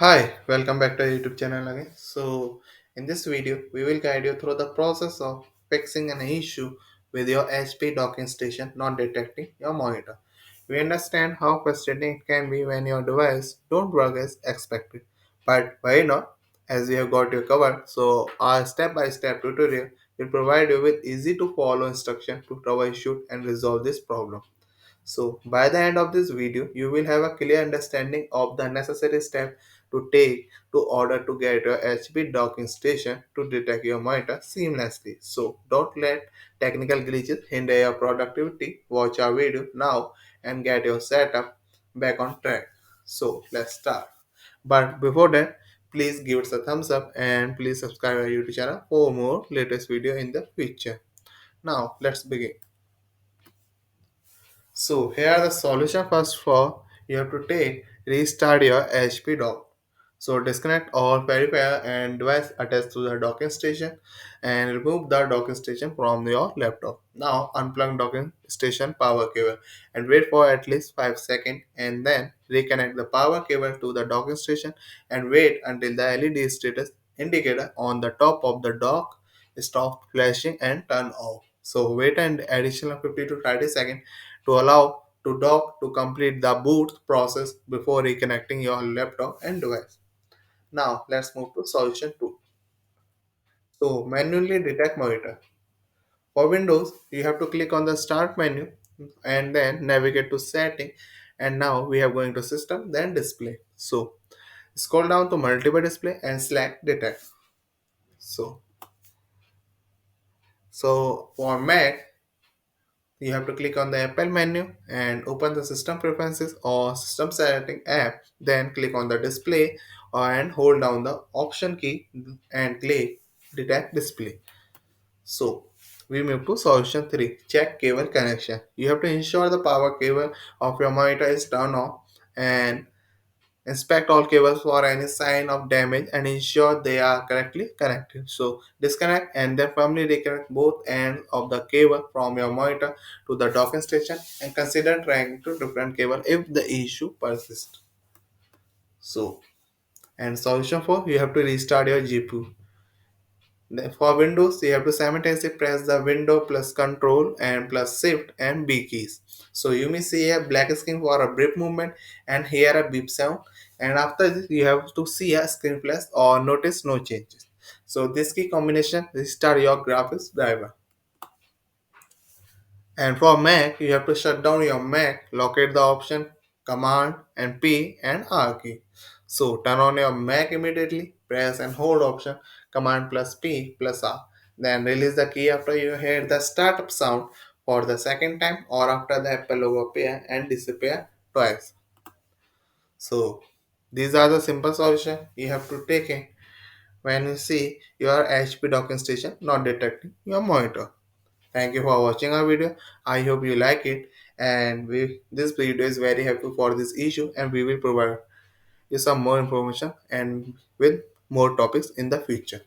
Hi, welcome back to our YouTube channel again. So, in this video, we will guide you through the process of fixing an issue with your HP docking station not detecting your monitor. We understand how frustrating it can be when your device don't work as expected. But why not? As we have got you covered, so our step-by-step tutorial will provide you with easy to follow instruction to troubleshoot and resolve this problem. So, by the end of this video, you will have a clear understanding of the necessary step to take to order to get your HP docking station to detect your monitor seamlessly. So, don't let technical glitches hinder your productivity. Watch our video now and get your setup back on track. So, let's start. But before that, please give us a thumbs up and please subscribe our YouTube channel for more latest video in the future. Now, let's begin. So here are the solution first for you have to take restart your HP dock. So disconnect all peripheral and device attached to the docking station and remove the docking station from your laptop. Now unplug docking station power cable and wait for at least 5 seconds and then reconnect the power cable to the docking station and wait until the LED status indicator on the top of the dock stop flashing and turn off. So wait an additional 50 to 30 seconds to allow to dock to complete the boot process before reconnecting your laptop and device. Now let's move to solution 2. So manually detect monitor. For Windows, you have to click on the start menu and then navigate to setting and now we are going to system then display. So scroll down to multiple display and select detect. So for Mac, you have to click on the Apple menu and open the system preferences or system setting app. Then click on the display and hold down the option key and click detect display. So we move to solution 3. Check cable connection. You have to ensure the power cable of your monitor is turned on and inspect all cables for any sign of damage and ensure they are correctly connected. So disconnect and then firmly reconnect both ends of the cable from your monitor to the docking station and consider trying to different cable if the issue persists. So and solution 4, you have to restart your GPU. For Windows, you have to simultaneously press the Window plus Control and plus Shift and B keys. So you may see a black screen for a brief movement and hear a beep sound. And after this, you have to see a screen flash or notice no changes. So this key combination restart your graphics driver. And for Mac, you have to shut down your Mac, locate the option Command and P and R key. So turn on your Mac immediately, press and hold option Command plus P plus R. Then release the key after you hear the startup sound for the second time or after the Apple logo appear and disappear twice. So these are the simple solutions you have to take in when you see your HP docking station not detecting your monitor. Thank you for watching our video. I hope you like it and this video is very helpful for this issue and we will provide you some more information and with more topics in the future.